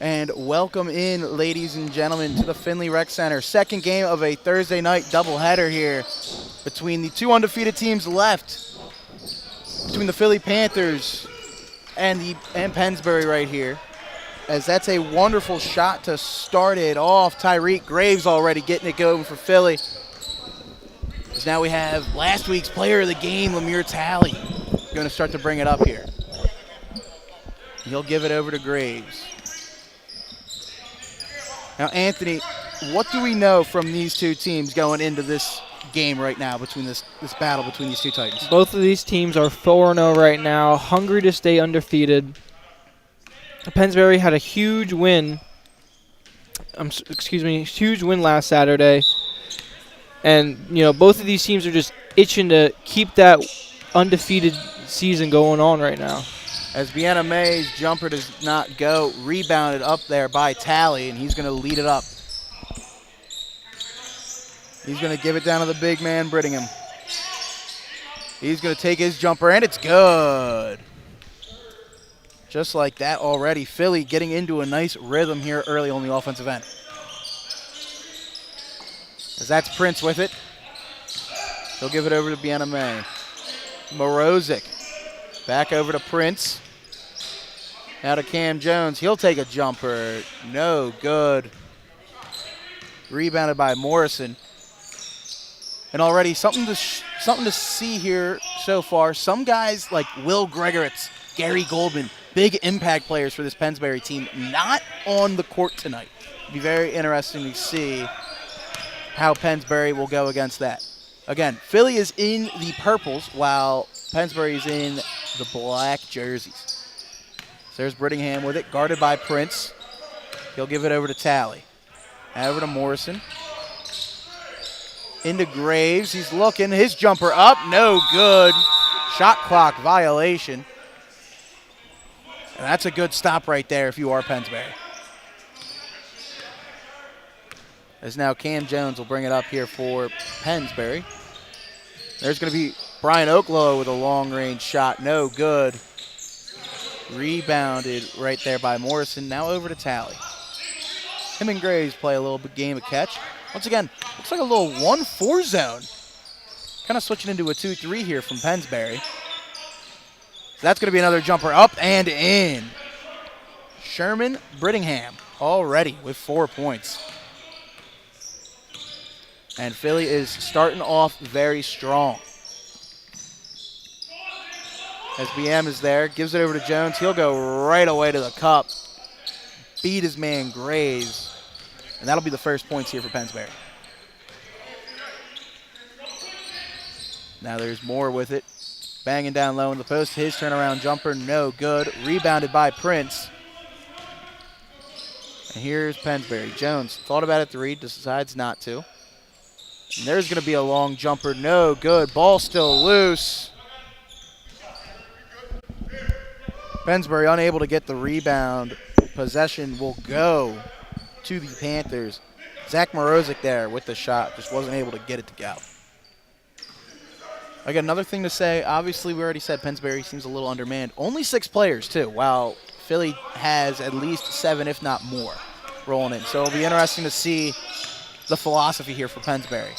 And welcome in, ladies and gentlemen, to the Findlay Rec Center. Second game of a Thursday night doubleheader here between the two undefeated teams left, between the Phila Panthers and Pennsbury right here. As that's a wonderful shot to start it off. Tyreek Graves already getting it going for Philly. As now we have last week's player of the game, Lemire Talley, going to start to bring it up here. He'll give it over to Graves. Now, Anthony, what do we know from these two teams going into this game right now, between this battle between these two Titans? Both of these teams are 4-0 right now, hungry to stay undefeated. Pennsbury had a huge win. Huge win last Saturday, and both of these teams are just itching to keep that undefeated season going on right now. As Vienna May's jumper does not go, rebounded up there by Talley, and he's going to lead it up. He's going to give it down to the big man, Brittingham. He's going to take his jumper, and it's good. Just like that already, Philly getting into a nice rhythm here early on the offensive end. As that's Prince with it. He'll give it over to Vienna May. Morozic back over to Prince. Now to Cam Jones. He'll take a jumper. No good. Rebounded by Morrison. And already something to see here so far. Some guys like Will Gregoritz, Gary Goldman, big impact players for this Pennsbury team, not on the court tonight. It'll be very interesting to see how Pennsbury will go against that. Again, Philly is in the purples while Pennsbury is in the black jerseys. So there's Brittingham with it, guarded by Prince. He'll give it over to Talley. Over to Morrison. Into Graves. He's looking. His jumper up. No good. Shot clock violation. And that's a good stop right there if you are Pennsbury. As now Cam Jones will bring it up here for Pennsbury. There's going to be Brian Oaklow with a long-range shot. No good. Rebounded right there by Morrison. Now over to Talley. Him and Graves play a little game of catch. Once again, looks like a little 1-4 zone. Kind of switching into a 2-3 here from Pennsbury. So that's going to be another jumper up and in. Sherman Brittingham already with 4 points. And Philly is starting off very strong. As BM is there, gives it over to Jones. He'll go right away to the cup. Beat his man Graves. And that'll be the first points here for Pennsbury. Now there's Moore with it. Banging down low in the post. His turnaround jumper, no good. Rebounded by Prince. And here's Pennsbury. Jones thought about it three, decides not to. And there's going to be a long jumper, no good. Ball still loose. Pennsbury unable to get the rebound. Possession will go to the Panthers. Zach Morozic there with the shot. Just wasn't able to get it to go. Again, another thing to say, obviously we already said Pennsbury seems a little undermanned. Only 6 players too, while Philly has at least 7, if not more, rolling in. So it'll be interesting to see the philosophy here for Pennsbury.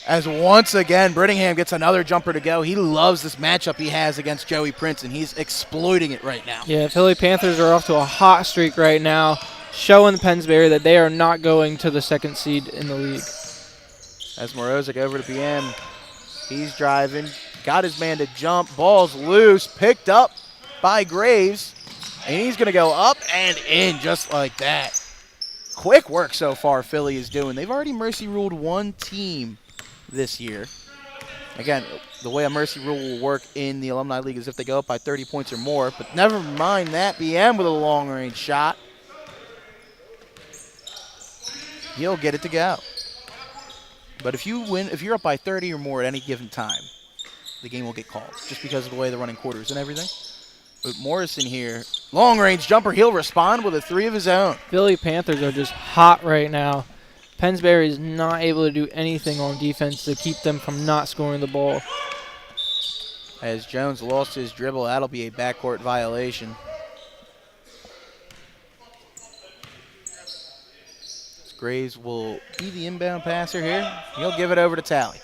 As once again, Brittingham gets another jumper to go. He loves this matchup he has against Joey Prince, and he's exploiting it right now. Yeah, Philly Panthers are off to a hot streak right now, showing Pennsbury that they are not going to the second seed in the league. As Morozic over to BM. He's driving. Got his man to jump. Ball's loose. Picked up by Graves. And he's going to go up and in just like that. Quick work so far Philly is doing. They've already mercy ruled one team this year. Again, the way a mercy rule will work in the Alumni League is if they go up by 30 points or more. But never mind that. BM with a long-range shot. He'll get it to go. But if you win, if you're up by 30 or more at any given time, the game will get called just because of the way they're running quarters and everything. But Morrison here, long-range jumper, he'll respond with a 3 of his own. Philly Panthers are just hot right now. Pennsbury is not able to do anything on defense to keep them from not scoring the ball. As Jones lost his dribble, that'll be a backcourt violation. Graves will be the inbound passer here. He'll give it over to Talley.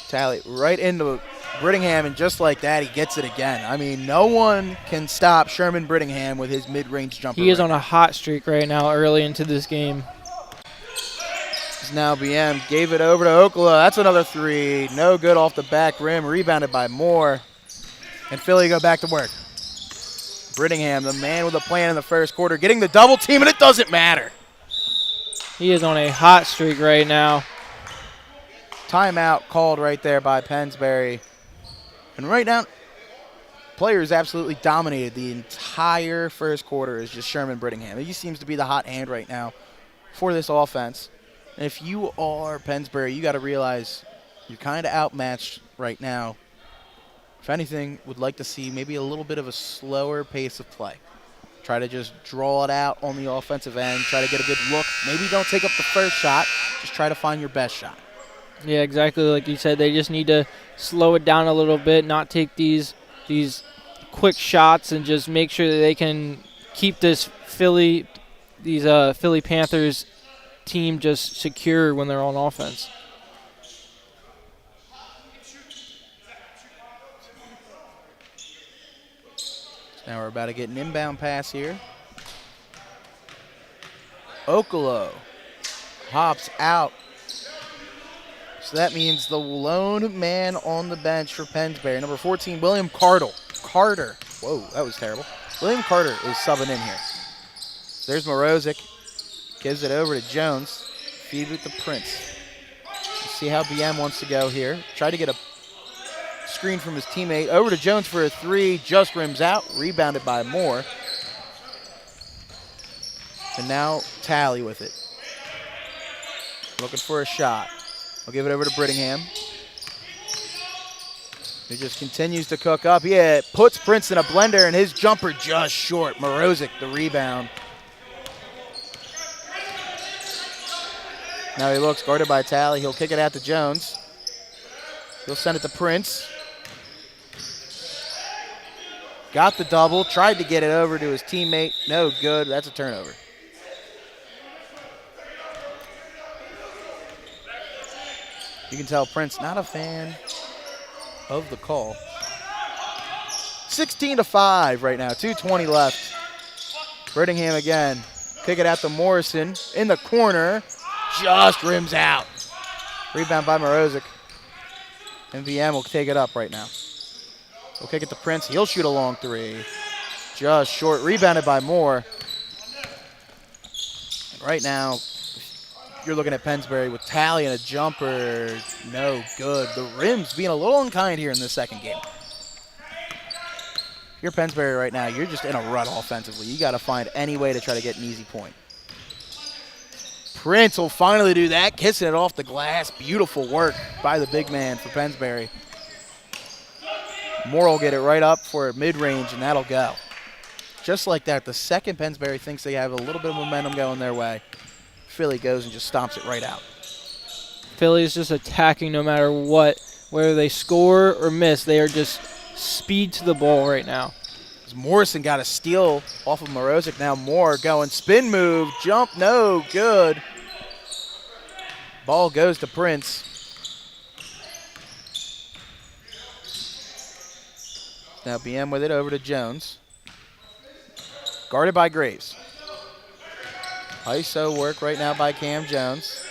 Talley right into Brittingham, and just like that, he gets it again. I mean, no one can stop Sherman Brittingham with his mid-range jumper. He is on a hot streak right now early into this game. It's now BM. Gave it over to Okala. That's another three. No good off the back rim. Rebounded by Moore. And Philly go back to work. Brittingham, the man with a plan in the first quarter, getting the double team, and it doesn't matter. He is on a hot streak right now. Timeout called right there by Pennsbury. And right now, players absolutely dominated the entire first quarter. Is just Sherman Brittingham. He seems to be the hot hand right now for this offense. And if you are Pennsbury, you got to realize you're kind of outmatched right now. If anything, would like to see maybe a little bit of a slower pace of play. Try to just draw it out on the offensive end. Try to get a good look. Maybe don't take up the first shot. Just try to find your best shot. Yeah, exactly like you said. They just need to slow it down a little bit, not take these quick shots, and just make sure that they can keep this Philly Panthers team just secure when they're on offense. Now we're about to get an inbound pass here. Okala hops out. So that means the lone man on the bench for Pennsbury, number 14, William Carter. Whoa, that was terrible. William Carter is subbing in here. There's Morozic. Gives it over to Jones. Feed with the Prince. Let's see how BM wants to go here. Try to get a screen from his teammate. Over to Jones for a three. Just rims out. Rebounded by Moore. And now Talley with it. Looking for a shot. I'll give it over to Brittingham. He just continues to cook up. Yeah, puts Prince in a blender, and his jumper just short. Morozic, the rebound. Now he looks, guarded by Talley. He'll kick it out to Jones. He'll send it to Prince. Got the double, tried to get it over to his teammate. No good, that's a turnover. You can tell Prince not a fan of the call. 16-5 right now, 2:20 left. Brittingham again. Kick it out to Morrison in the corner. Just rims out. Rebound by Morozic. And VM will take it up right now. We'll kick it to Prince. He'll shoot a long three. Just short. Rebounded by Moore. And right now, you're looking at Pennsbury with Talley and a jumper. No good. The rim's being a little unkind here in this second game. If you're Pennsbury right now, you're just in a rut offensively. You got to find any way to try to get an easy point. Prince will finally do that, kissing it off the glass. Beautiful work by the big man for Pennsbury. Moore will get it right up for mid-range, and that'll go. Just like that, the second Pennsbury thinks they have a little bit of momentum going their way, Philly goes and just stomps it right out. Philly is just attacking no matter what. Whether they score or miss, they are just speed to the ball right now. Morrison got a steal off of Morozic. Now Moore going spin move, jump, no good. Ball goes to Prince. Now BM with it over to Jones. Guarded by Graves. ISO work right now by Cam Jones.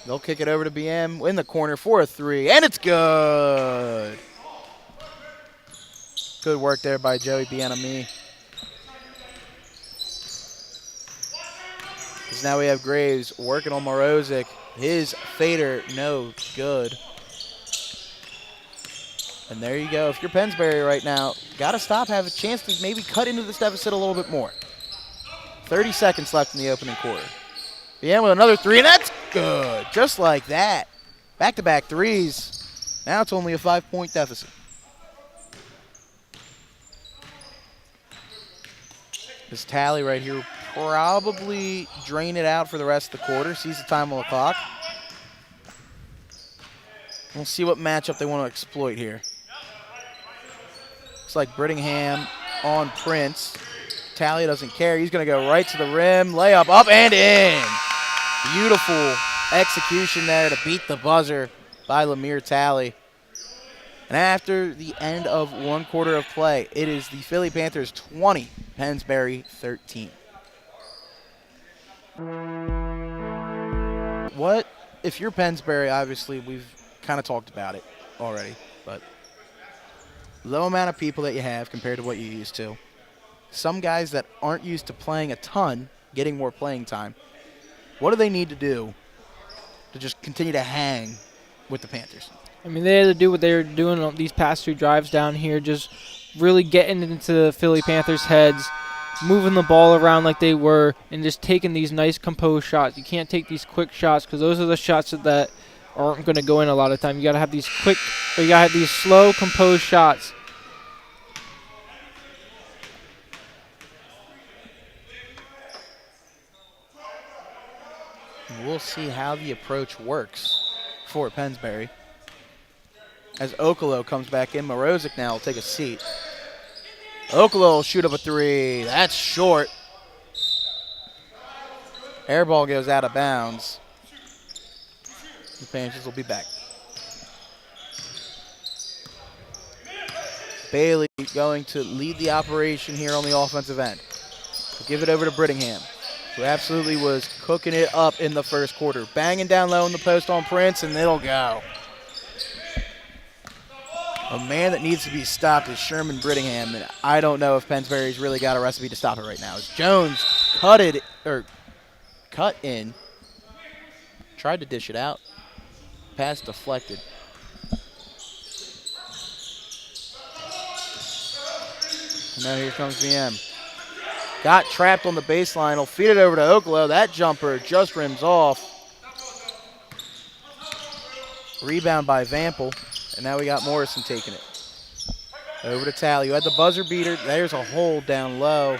They'll kick it over to BM in the corner for a three, and it's good. Good work there by Joey Bienami. Because now we have Graves working on Morozic. His fader, no good. And there you go. If you're Pennsbury right now, got to stop, have a chance to maybe cut into this deficit a little bit more. 30 seconds left in the opening quarter. BM with another three, and that's good. Just like that. Back-to-back threes. Now it's only a 5-point deficit. This Talley right here will probably drain it out for the rest of the quarter. Sees the time on the clock. We'll see what matchup they want to exploit here. Looks like Brittingham on Prince. Talley doesn't care. He's going to go right to the rim. Layup up and in. Beautiful execution there to beat the buzzer by Lemire Talley. And after the end of 1 quarter of play, it is the Philly Panthers 20, Pennsbury 13. What, if you're Pennsbury, obviously we've kind of talked about it already, but low amount of people that you have compared to what you used to. Some guys that aren't used to playing a ton, getting more playing time. What do they need to do to just continue to hang with the Panthers? I mean, they had to do what they were doing on these past 2 drives down here, just really getting into the Philly Panthers' heads, moving the ball around like they were, and just taking these nice composed shots. You can't take these quick shots because those are the shots that aren't going to go in a lot of time. You got to have these quick, or you got to have these slow, composed shots. We'll see how the approach works for Pennsbury. As Okolo comes back in, Morozic now will take a seat. Okolo will shoot up a 3. That's short. Air ball goes out of bounds. The Panthers will be back. Bailey going to lead the operation here on the offensive end. We'll give it over to Brittingham, who absolutely was cooking it up in the first quarter. Banging down low in the post on Prince, and it'll go. A man that needs to be stopped is Sherman Brittingham, and I don't know if Pennsbury's really got a recipe to stop it right now. As Jones cut in, tried to dish it out, pass deflected. And now here comes VM. Got trapped on the baseline. He'll feed it over to Okolo. That jumper just rims off. Rebound by Vample. And now we got Morrison taking it. Over to Talley, who had the buzzer beater. There's a hold down low.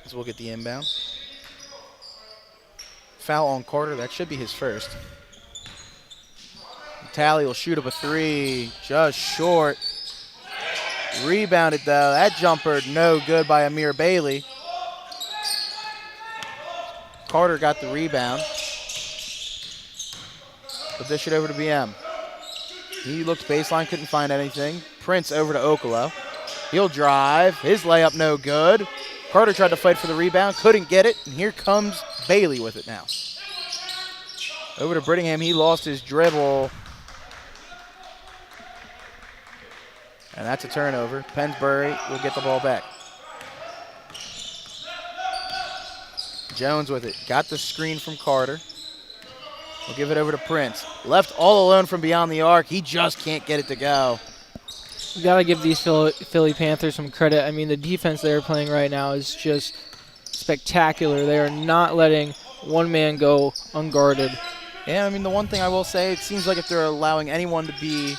As we'll get the inbound. Foul on Carter. That should be his first. Talley will shoot up a 3. Just short. Rebounded, though. That jumper no good by Amir Bailey. Carter got the rebound. But dish it over to BM. He looked baseline, couldn't find anything. Prince over to Okolo. He'll drive. His layup no good. Carter tried to fight for the rebound, couldn't get it. And here comes Bailey with it now. Over to Brittingham. He lost his dribble. And that's a turnover. Pennsbury will get the ball back. Jones with it. Got the screen from Carter. We'll give it over to Prince. Left all alone from beyond the arc. He just can't get it to go. You got to give these Philly Panthers some credit. I mean, the defense they're playing right now is just spectacular. They are not letting one man go unguarded. Yeah, I mean, the one thing I will say, it seems like if they're allowing anyone to be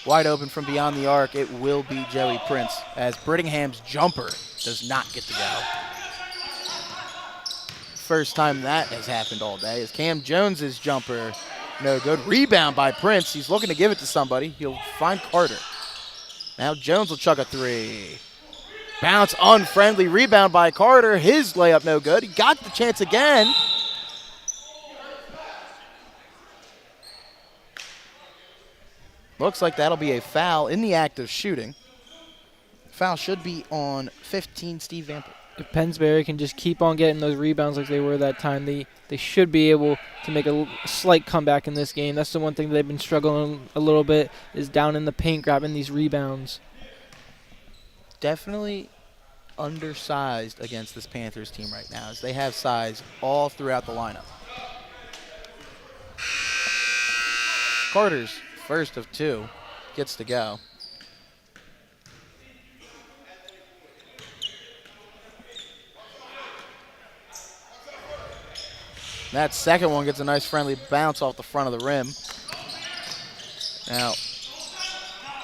wide open from beyond the arc, it will be Joey Prince, as Brittingham's jumper does not get to go. First time that has happened all day is Cam Jones's jumper. No good. Rebound by Prince. He's looking to give it to somebody. He'll find Carter. Now Jones will chuck a 3. Bounce unfriendly. Rebound by Carter. His layup no good. He got the chance again. Looks like that'll be a foul in the act of shooting. Foul should be on 15, Steve Vample. If Pennsbury can just keep on getting those rebounds like they were that time, they should be able to make a slight comeback in this game. That's the one thing they've been struggling a little bit, is down in the paint grabbing these rebounds. Definitely undersized against this Panthers team right now, as they have size all throughout the lineup. Carter's first of 2 gets to go. That second one gets a nice friendly bounce off the front of the rim. Now,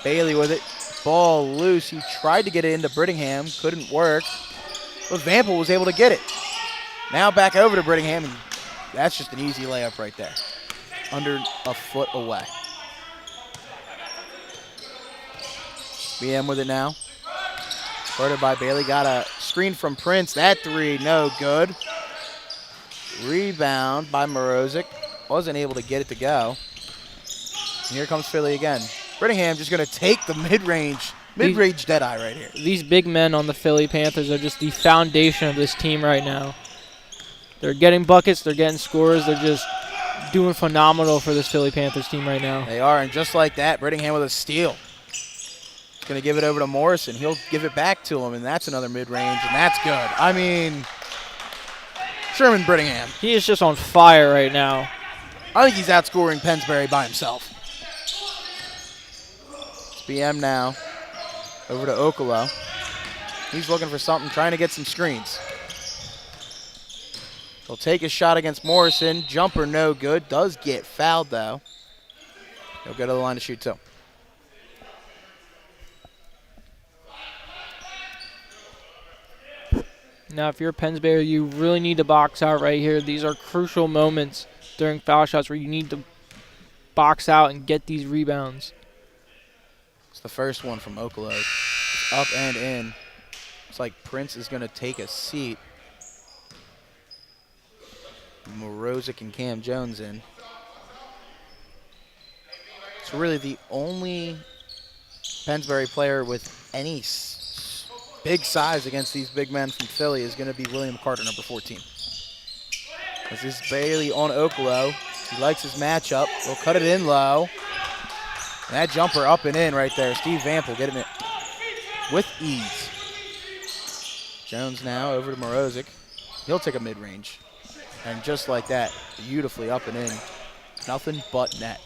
Bailey with it. Ball loose. He tried to get it into Brittingham. Couldn't work. But Vample was able to get it. Now back over to Brittingham. And that's just an easy layup right there. Under a foot away. BM with it now. Guarded by Bailey. Got a screen from Prince. That three, no good. Rebound by Morozic. Wasn't able to get it to go. And here comes Philly again. Brittingham just going to take the mid-range deadeye right here. These big men on the Philly Panthers are just the foundation of this team right now. They're getting buckets. They're getting scores. They're just doing phenomenal for this Philly Panthers team right now. They are, and just like that, Brittingham with a steal. He's going to give it over to Morrison. He'll give it back to him, and that's another mid-range, and that's good. I mean, Sherman Brittingham. He is just on fire right now. I think he's outscoring Pennsbury by himself. It's BM now. Over to Okolo. He's looking for something, trying to get some screens. He'll take a shot against Morrison. Jumper no good. Does get fouled, though. He'll go to the line to shoot, too. Now, if you're Pennsbury, you really need to box out right here. These are crucial moments during foul shots where you need to box out and get these rebounds. It's the first one from Okolo. It's up and in. It's like Prince is going to take a seat. Morozic and Cam Jones in. It's really the only Pennsbury player with any big size against these big men from Philly is going to be William Carter, number 14. This is Bailey on Okolo. He likes his matchup. He'll cut it in low. And that jumper up and in right there. Steve Vampel getting it with ease. Jones now over to Morozic. He'll take a mid-range. And just like that, beautifully up and in. Nothing but net.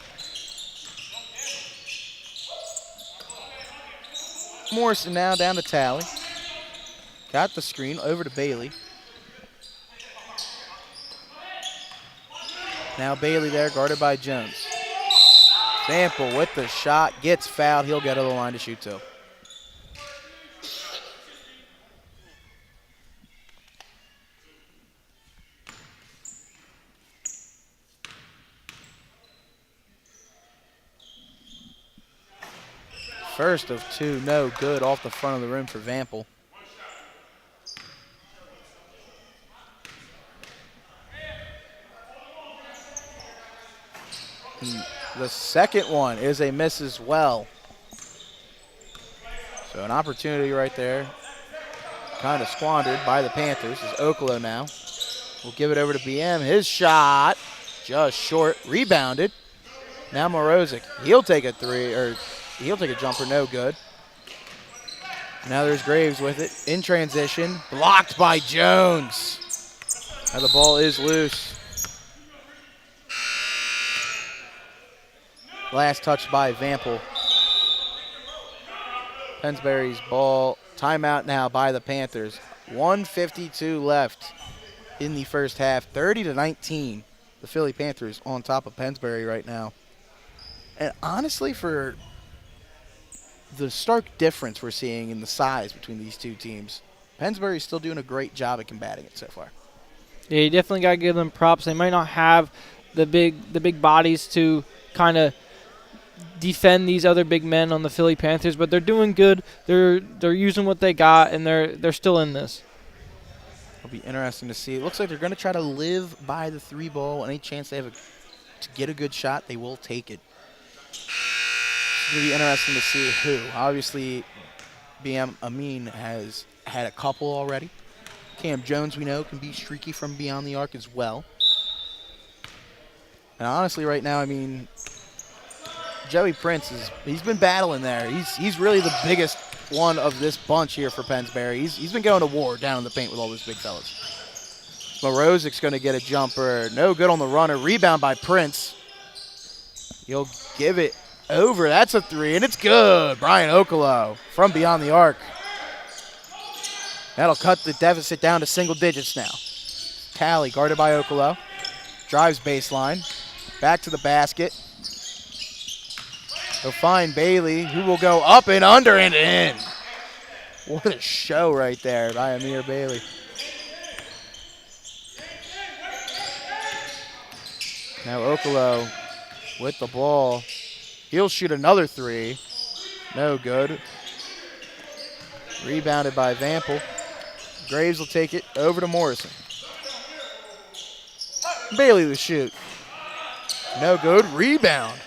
Morrison now down to Talley. Got the screen over to Bailey. Now Bailey there, guarded by Jones. Vampel with the shot, gets fouled. He'll get to the line to shoot too. First of two, no good off the front of the rim for Vampel. The second one is a miss as well. So an opportunity right there, kind of squandered by the Panthers. Is Okolo now. We'll give it over to BM. His shot, just short, rebounded. Now Morozic, he'll take a three, or he'll take a jumper, no good. Now there's Graves with it, in transition, blocked by Jones. Now the ball is loose. Last touch by Vampel. Pennsbury's ball, timeout now by the Panthers. 1:52 left in the first half, 30-19. The Philly Panthers on top of Pennsbury right now. And honestly, for the stark difference we're seeing in the size between these two teams, Pennsbury's still doing a great job at combating it so far. Yeah, you definitely got to give them props. They might not have the big bodies to kind of defend these other big men on the Philly Panthers, but they're doing good. They're using what they got, and they're still in this. It'll be interesting to see. It looks like they're going to try to live by the three ball. Any chance they have to get a good shot, they will take it. It's going to be interesting to see who. Obviously, BM Amin has had a couple already. Cam Jones, we know, can be streaky from beyond the arc as well. And honestly, right now, I mean, Joey Prince, he's been battling there. He's really the biggest one of this bunch here for Pennsbury. He's been going to war down in the paint with all those big fellas. Morozic's going to get a jumper. No good on the runner. Rebound by Prince. He'll give it over. That's a three, and it's good. Brian Okolo from beyond the arc. That'll cut the deficit down to single digits now. Talley guarded by Okolo. Drives baseline. Back to the basket. He'll find Bailey, who will go up and under and in. What a show right there by Amir Bailey. Now Okolo with the ball. He'll shoot another three. No good. Rebounded by Vample. Graves will take it over to Morrison. Bailey to shoot. No good. Rebound.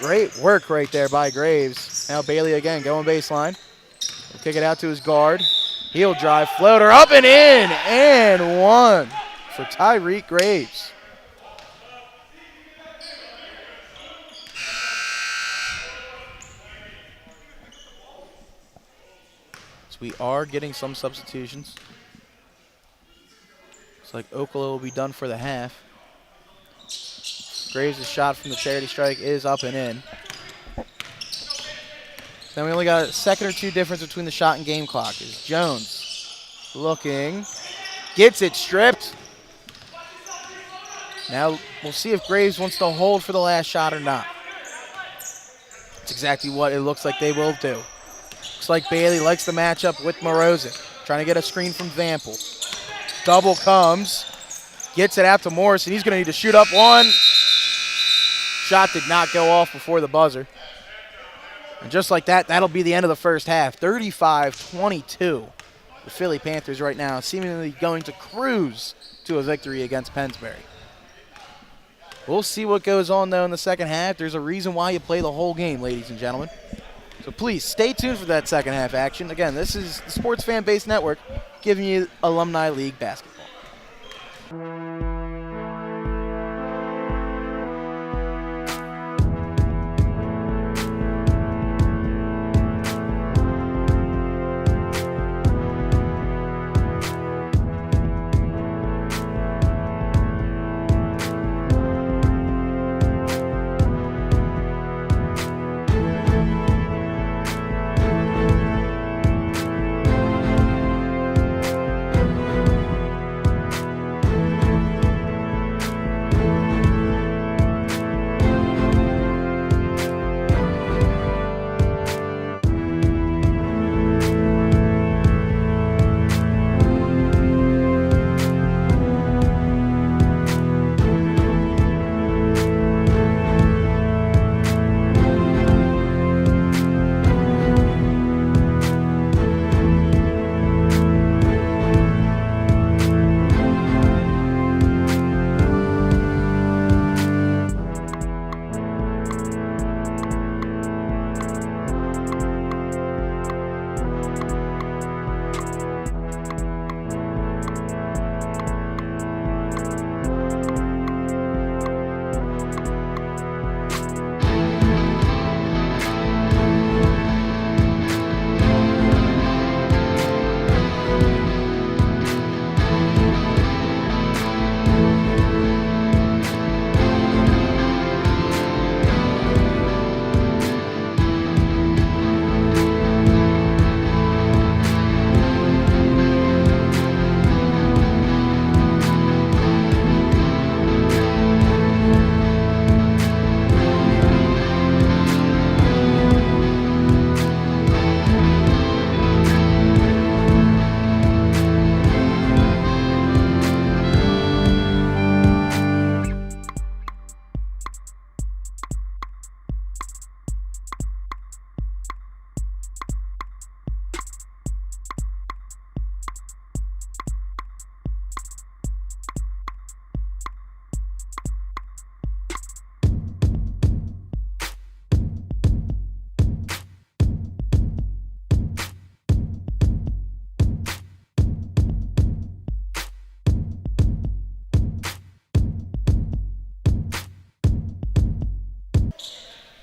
Great work right there by Graves. Now Bailey again going baseline. He'll kick it out to his guard. He'll drive, floater up and in, and one for Tyreek Graves. So we are getting some substitutions. Looks like Okolo will be done for the half. Graves' shot from the charity strike is up and in. Then we only got a second or two difference between the shot and game clock. Is Jones looking, gets it stripped. Now we'll see if Graves wants to hold for the last shot or not. That's exactly what it looks like they will do. Looks like Bailey likes the matchup with Morozic, trying to get a screen from Vample. Double comes, gets it out to Morrison. He's going to need to shoot up one. Shot did not go off before the buzzer. And just like that, that'll be the end of the first half. 35-22. The Philly Panthers right now seemingly going to cruise to a victory against Pennsbury. We'll see what goes on, though, in the second half. There's a reason why you play the whole game, ladies and gentlemen. So please stay tuned for that second half action. Again, this is the Sports Fan Base Network giving you Alumni League basketball.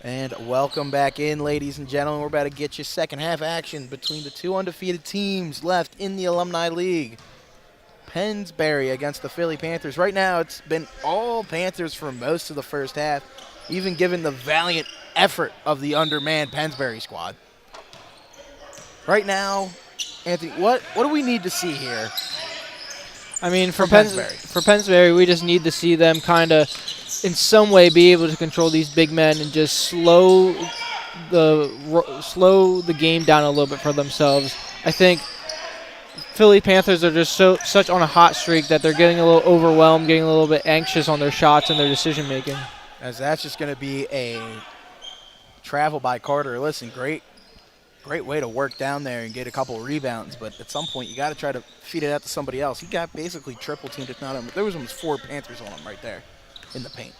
And welcome back in, ladies and gentlemen. We're about to get you second half action between the two undefeated teams left in the Alumni League. Pennsbury against the Philly Panthers. Right now, it's been all Panthers for most of the first half, even given the valiant effort of the undermanned Pennsbury squad. Right now, Anthony, what do we need to see here? I mean, for Pennsbury, we just need to see them kind of, in some way, be able to control these big men and just slow the game down a little bit for themselves. I think Philly Panthers are just such on a hot streak that they're getting a little overwhelmed, getting a little bit anxious on their shots and their decision making. As that's just going to be a travel by Carter. Listen, great Great way to work down there and get a couple rebounds, but at some point you got to try to feed it out to somebody else. He got basically triple teamed, if not, there was almost 4 Panthers on him right there in the paint.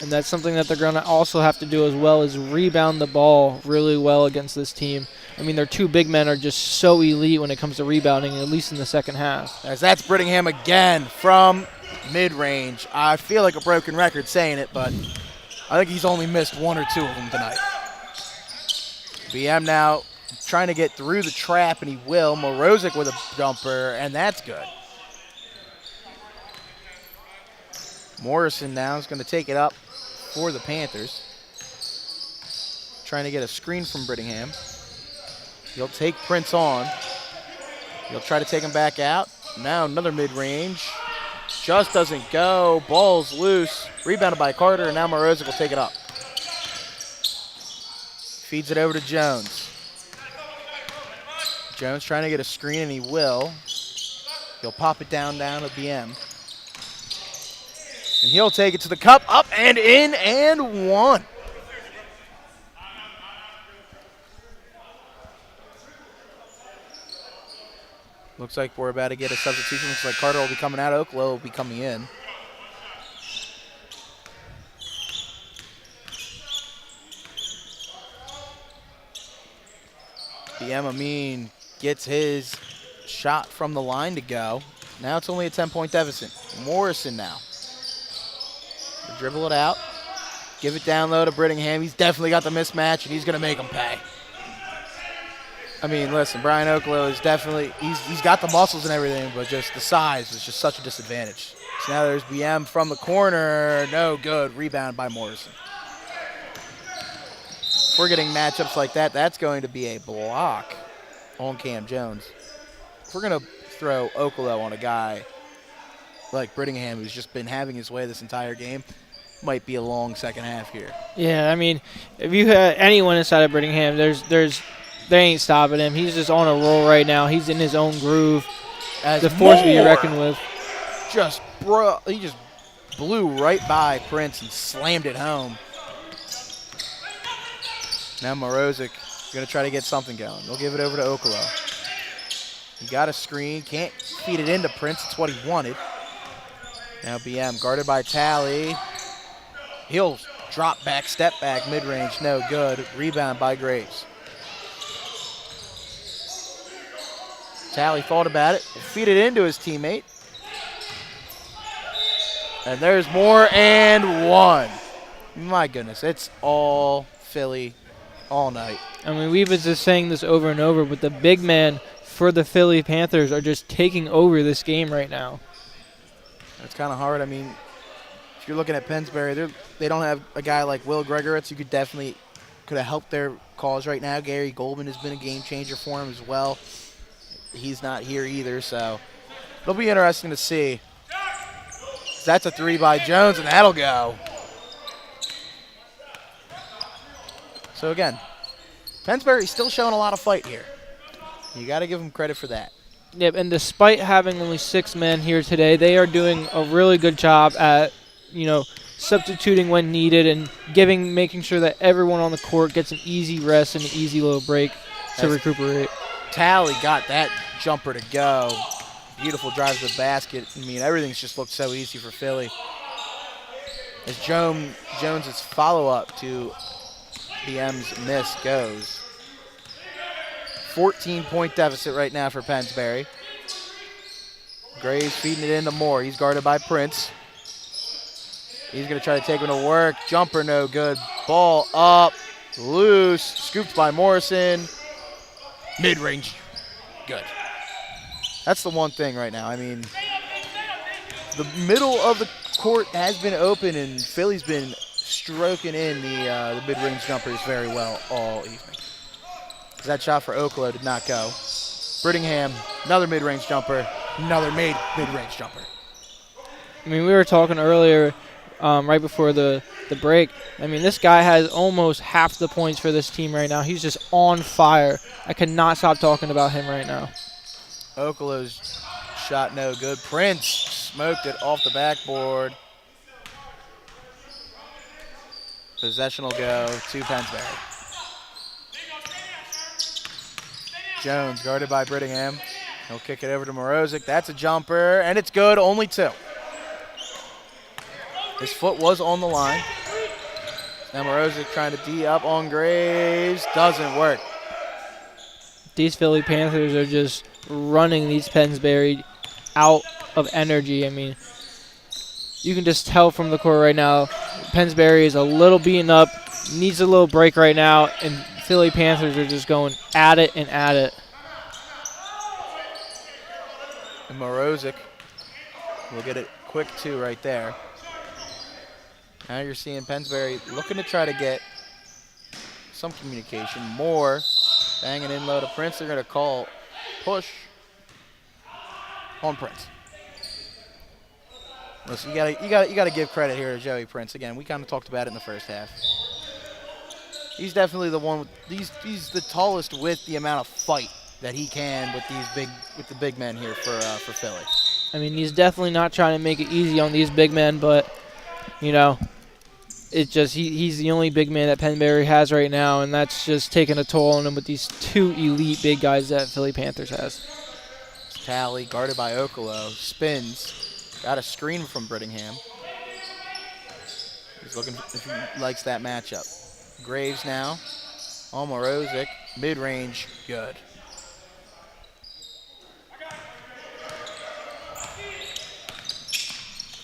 And that's something that they're going to also have to do as well, is rebound the ball really well against this team. I mean, their 2 big men are just so elite when it comes to rebounding, at least in the second half. As that's Brittingham again from mid-range. I feel like a broken record saying it, but I think he's only missed 1 or 2 of them tonight. BM now trying to get through the trap, and he will. Morozic with a jumper, and that's good. Morrison now is going to take it up for the Panthers. Trying to get a screen from Brittingham. He'll take Prince on. He'll try to take him back out. Now another mid-range. Just doesn't go. Ball's loose. Rebounded by Carter, and now Morozic will take it up. Feeds it over to Jones. Jones trying to get a screen, and he will. He'll pop it down to BM. And he'll take it to the cup, up and in, and 1. Looks like we're about to get a substitution. Looks like Carter will be coming out. Oklo will be coming in. BM Amin gets his shot from the line to go. Now it's only a 10-point deficit. Morrison now. He'll dribble it out. Give it down low to Brittingham. He's definitely got the mismatch, and he's going to make him pay. I mean, listen, Brian Oklo is definitely, he's got the muscles and everything, but just the size is just such a disadvantage. So now there's BM from the corner. No good. Rebound by Morrison. If we're getting matchups like that, that's going to be a block on Cam Jones. If we're going to throw Oklo on a guy like Brittingham, who's just been having his way this entire game, might be a long second half here. Yeah, I mean, if you had anyone inside of Brittingham, they ain't stopping him. He's just on a roll right now. He's in his own groove. As the force to be reckoned with. He just blew right by Prince and slammed it home. Now Morozic going to try to get something going. They'll give it over to Okolo. He got a screen. Can't feed it into Prince. It's what he wanted. Now BM guarded by Talley. He'll drop back, step back, mid-range. No good. Rebound by Graves. Talley thought about it. Feed it into his teammate. And there's more and 1. My goodness, it's all Philly all night. I mean, we've been just saying this over and over, but the big man for the Philly Panthers are just taking over this game right now. It's kind of hard. I mean, if you're looking at Pennsbury, they don't have a guy like Will Gregoritz who could have helped their cause right now. Gary Goldman has been a game changer for him as well. He's not here either, so it'll be interesting to see. That's a 3 by Jones, and that'll go. So again, Pennsbury's still showing a lot of fight here. You got to give them credit for that. Yep, and despite having only 6 men here today, they are doing a really good job at, substituting when needed and making sure that everyone on the court gets an easy rest and an easy little break to recuperate. Talley got that jumper to go. Beautiful drive to the basket. I mean, everything's just looked so easy for Philly. As Jones's follow-up to BM's miss goes. 14-point deficit right now for Pennsbury. Graves feeding it into Moore. He's guarded by Prince. He's going to try to take him to work. Jumper no good. Ball up. Loose. Scooped by Morrison. Mid-range. Good. That's the one thing right now. I mean, the middle of the court has been open, and Philly's been stroking in the mid-range jumpers very well all evening. That shot for Oklo did not go. Brittingham, another mid-range jumper, another mid-range jumper. I mean, we were talking earlier, right before the break. I mean, this guy has almost half the points for this team right now. He's just on fire. I cannot stop talking about him right now. Okolo's shot no good. Prince smoked it off the backboard. Possession will go to Pennsbury. Jones guarded by Brittingham. He'll kick it over to Morozic. That's a jumper, and it's good, only 2. His foot was on the line. Now Morozic trying to D up on Graves. Doesn't work. These Philly Panthers are just running these Pennsbury out of energy. I mean, you can just tell from the court right now, Pennsbury is a little beaten up, needs a little break right now, and Philly Panthers are just going at it and at it. And Morozic will get it quick 2 right there. Now you're seeing Pennsbury looking to try to get some communication. More banging in low to Prince. They're going to call push on Prince. Listen, you gotta give credit here to Joey Prince. Again, we kind of talked about it in the first half. He's definitely the one. He's the tallest with the amount of fight that he can with the big men here for Philly. I mean, he's definitely not trying to make it easy on these big men, but you know, it's just he's the only big man that Pennsbury has right now, and that's just taking a toll on him with these 2 elite big guys that Philly Panthers has. Talley guarded by Okolo, spins, got a screen from Brittingham. He's looking if he likes that matchup. Graves now on Morozic, mid-range, good.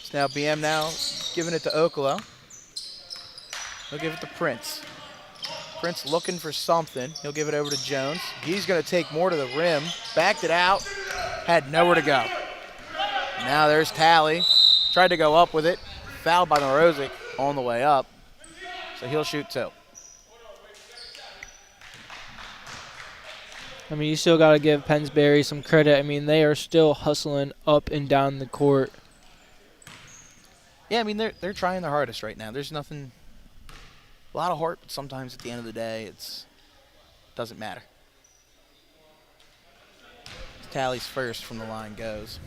It's now BM now giving it to Okolo. He'll give it to Prince. Prince looking for something. He'll give it over to Jones. He's going to take more to the rim. Backed it out. Had nowhere to go. Now there's Talley. Tried to go up with it. Fouled by Morozic on the way up. So he'll shoot 2. I mean, you still got to give Pennsbury some credit. I mean, they are still hustling up and down the court. Yeah, I mean, they're trying their hardest right now. There's nothing, a lot of heart, but sometimes at the end of the day, doesn't matter. Talley's first from the line goes.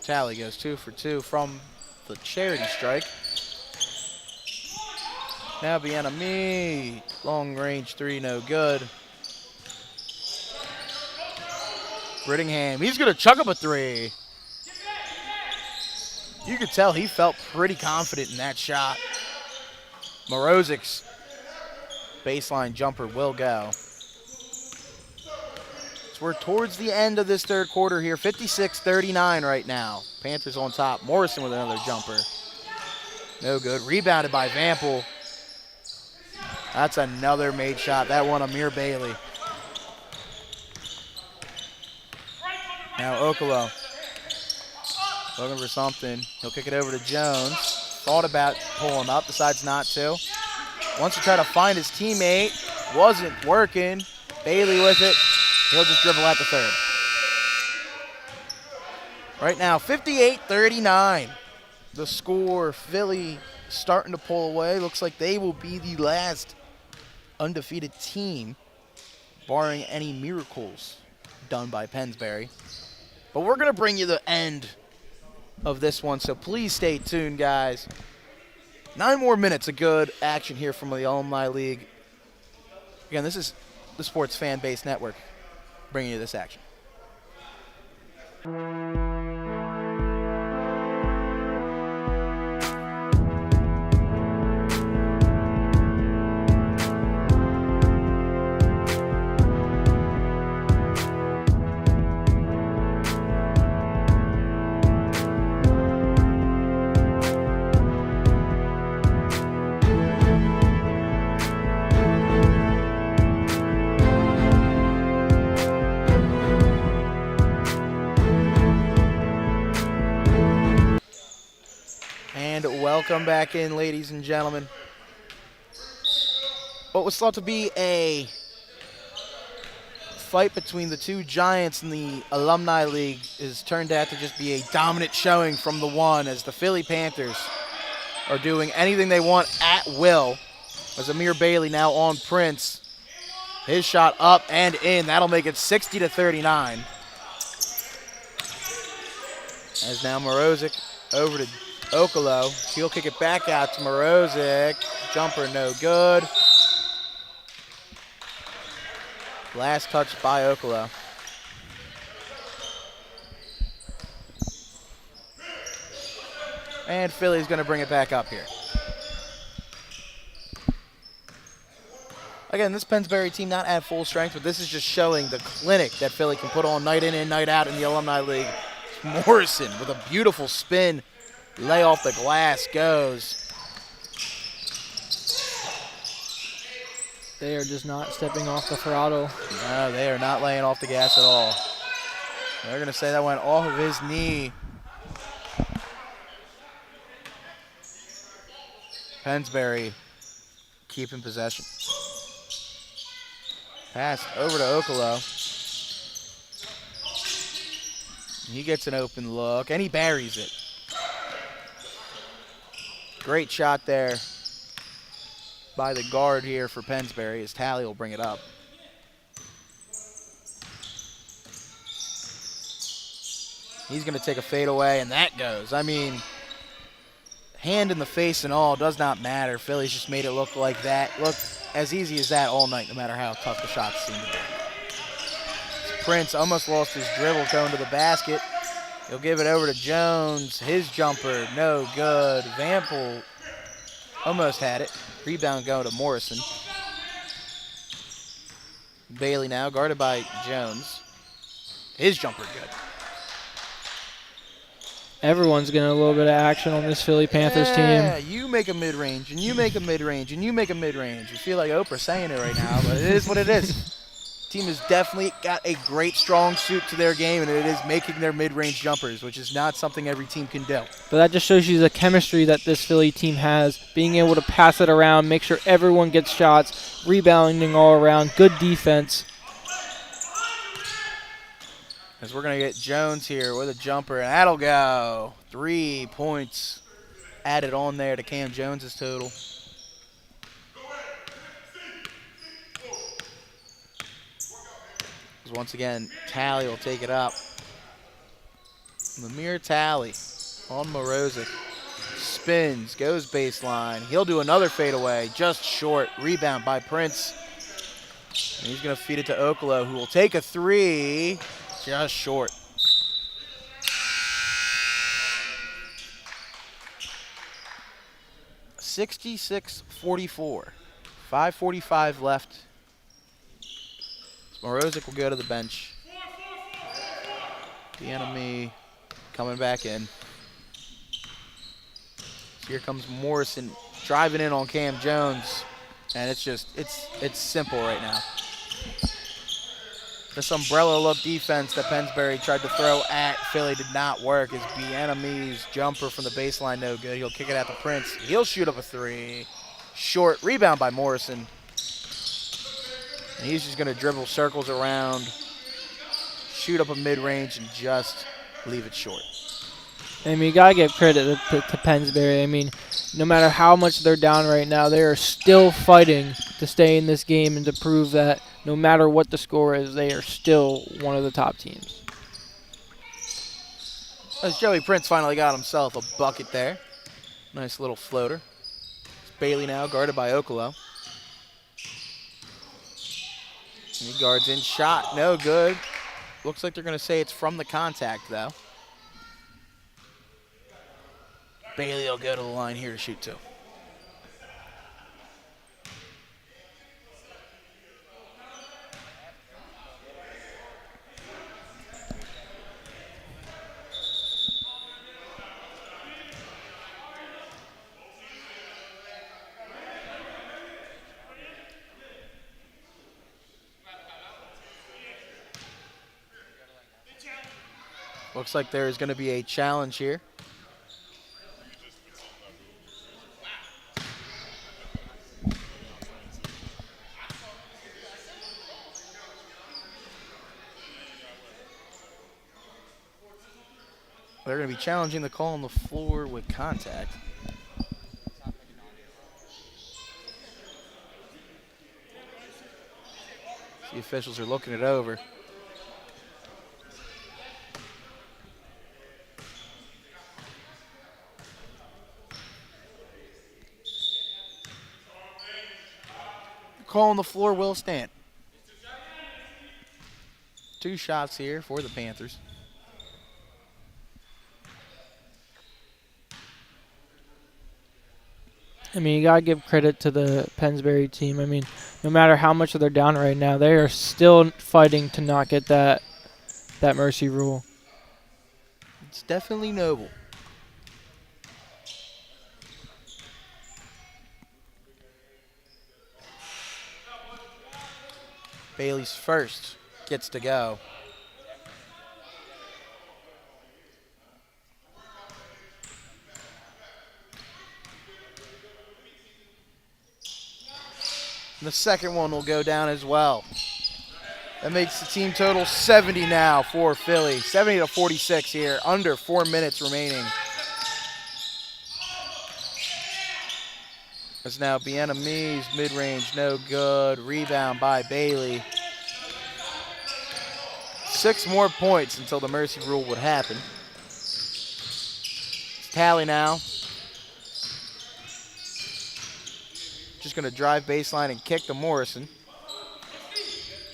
Talley goes 2 for 2 from the charity strike. Now Bienami, long range 3, no good. Brittingham, he's gonna chuck up a 3. You could tell he felt pretty confident in that shot. Morozic's baseline jumper will go. We're towards the end of this third quarter here. 56-39 right now. Panthers on top. Morrison with another jumper. No good. Rebounded by Vampel. That's another made shot. That one, Amir Bailey. Now Okolo. Looking for something. He'll kick it over to Jones. Thought about pulling up. Decides not to. Wants to try to find his teammate. Wasn't working. Bailey with it. He'll just dribble at the third. Right now, 58-39. The score, Philly starting to pull away. Looks like they will be the last undefeated team, barring any miracles done by Pennsbury. But we're going to bring you the end of this one, so please stay tuned, guys. 9 more minutes of good action here from the Alumni League. Again, this is the Sports Fan Base Network bringing you this action. Welcome back in, ladies and gentlemen. What was thought to be a fight between the two giants in the Alumni League has turned out to just be a dominant showing from the one, as the Philly Panthers are doing anything they want at will. As Amir Bailey now on Prince. His shot up and in. That'll make it 60-39. As now Morozic over to Okolo. He'll kick it back out to Morozic. Jumper no good. Last touch by Okolo. And Philly's going to bring it back up here. Again, this Pennsbury team not at full strength, but this is just showing the clinic that Philly can put on night in and night out in the Alumni League. Morrison with a beautiful spin. Lay off the glass goes. They are just not stepping off the throttle. No, they are not laying off the gas at all. They're going to say that went off of his knee. Pennsbury keeping possession. Pass over to Okolo. He gets an open look, and he buries it. Great shot there by the guard here for Pennsbury as Talley will bring it up. He's going to take a fadeaway, and that goes. I mean, hand in the face and all does not matter. Philly's just made it look like that. Look as easy as that all night, no matter how tough the shots seem to be. Prince almost lost his dribble going to the basket. He'll give it over to Jones. His jumper, no good. Vampel almost had it. Rebound going to Morrison. Bailey now guarded by Jones. His jumper good. Everyone's getting a little bit of action on this Philly Panthers team. Yeah, you make a mid-range, and you make a mid-range, and you make a mid-range. You feel like Oprah saying it right now, but it is what it is. Team has definitely got a great strong suit to their game, and it is making their mid-range jumpers, which is not something every team can do. But that just shows you the chemistry that this Philly team has, being able to pass it around, make sure everyone gets shots, rebounding all around, good defense. As we're going to get Jones here with a jumper, and that'll go. 3 points added on there to Cam Jones's total. Once again, Talley will take it up. Lemire Talley on Morozic. Spins, goes baseline. He'll do another fadeaway, just short. Rebound by Prince. And he's going to feed it to Okolo, who will take a three, just short. (66-44). 5:45 left. Morozic will go to the bench. The enemy coming back in. So here comes Morrison driving in on Cam Jones. And it's just, it's simple right now. This umbrella look defense that Pennsbury tried to throw at Philly did not work. As Bieniemy's jumper from the baseline no good. He'll kick it out to Prince. He'll shoot up a three. Short rebound by Morrison. And he's just going to dribble circles around, shoot up a mid-range, and just leave it short. I mean, you got to give credit to Pennsbury. I mean, no matter how much they're down right now, they are still fighting to stay in this game and to prove that no matter what the score is, they are still one of the top teams. As Joey Prince finally got himself a bucket there. Nice little floater. It's Bailey now, guarded by Okolo. He guards in, shot, no good. Looks like they're going to say it's from the contact, though. Bailey will go to the line here to shoot two. Looks like there is going to be a challenge here. They're going to be challenging the call on the floor with contact. The officials are looking it over. Call on the floor will stand. 2 shots here for the Panthers. I mean, you got to give credit to the Pennsbury team. I mean, no matter how much they're down right now, they are still fighting to not get that mercy rule. It's definitely noble. Bailey's first gets to go. And the second one will go down as well. That makes the team total 70 now for Philly. 70-46 here, under 4 minutes remaining. It's now Bien-Aimy's mid-range, no good. Rebound by Bailey. 6 more points until the mercy rule would happen. It's Tally now. Just going to drive baseline and kick to Morrison.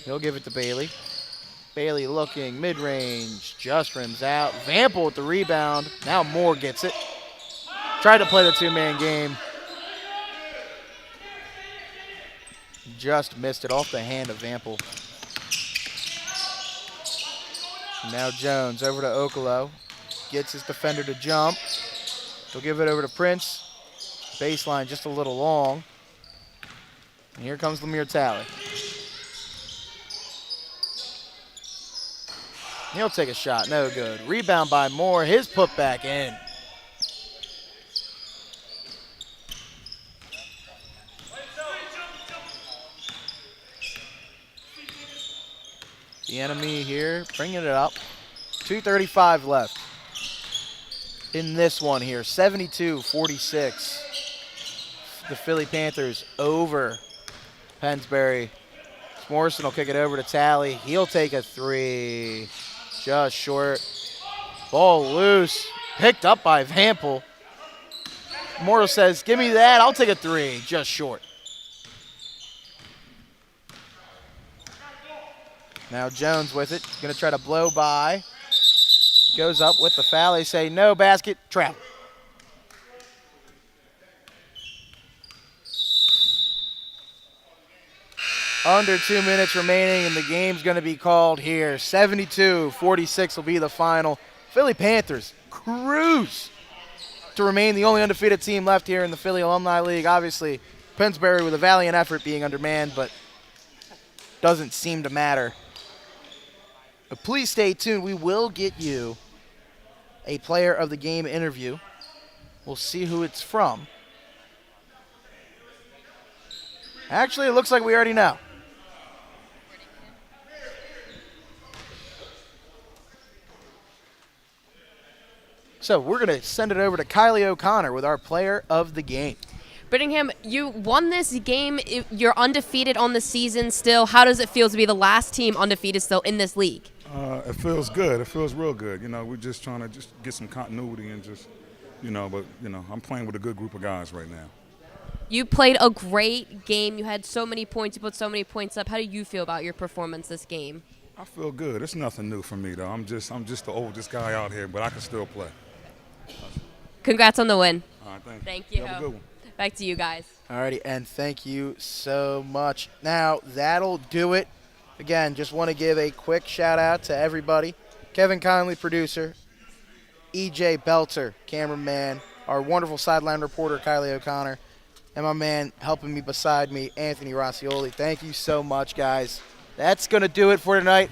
He'll give it to Bailey. Bailey looking, mid-range, just rims out. Vampel with the rebound. Now Moore gets it. Tried to play the 2-man game. Just missed it off the hand of Vampel. Now Jones over to Okolo. Gets his defender to jump. He'll give it over to Prince. Baseline just a little long. And here comes Lemire Talley. He'll take a shot, no good. Rebound by Moore, his put back in. Bien-Aimy here, bringing it up. 2:35 left in this one here. 72-46. The Philly Panthers over Pennsbury. Morrison will kick it over to Tally. He'll take a 3. Just short. Ball loose. Picked up by Vampel. Morris says, give me that. I'll take a 3. Just short. Now Jones with it. Going to try to blow by. Goes up with the foul. They say no basket. Travel. Under 2 minutes remaining, and the game's going to be called here. 72-46 will be the final. Philly Panthers cruise to remain the only undefeated team left here in the Philly Alumni League. Obviously, Pennsbury with a valiant effort being undermanned, but doesn't seem to matter. But please stay tuned. We will get you a player of the game interview. We'll see who it's from. Actually, it looks like we already know. So we're going to send it over to Kylie O'Connor with our player of the game. Brittingham, you won this game. You're undefeated on the season still. How does it feel to be the last team undefeated still in this league? It feels good. It feels real good. You know, we're just trying to just get some continuity and just, I'm playing with a good group of guys right now. You played a great game. You had so many points. You put so many points up. How do you feel about your performance this game? I feel good. It's nothing new for me, though. I'm just the oldest guy out here, but I can still play. Congrats on the win. All right, thank you. Have a good one. Back to you guys. All righty, and thank you so much. Now, that'll do it. Again, just want to give a quick shout-out to everybody. Kevin Conley, producer. EJ Belter, cameraman. Our wonderful sideline reporter, Kylie O'Connor. And my man helping me beside me, Anthony Rossioli. Thank you so much, guys. That's going to do it for tonight.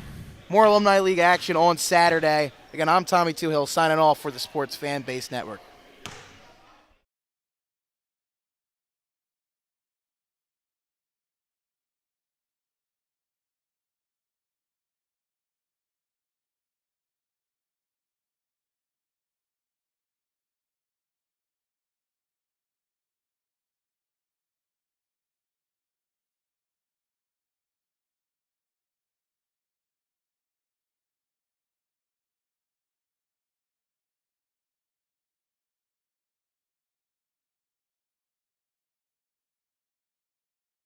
More Alumni League action on Saturday. Again, I'm Tommy Toohill signing off for the Sports Fan Base Network.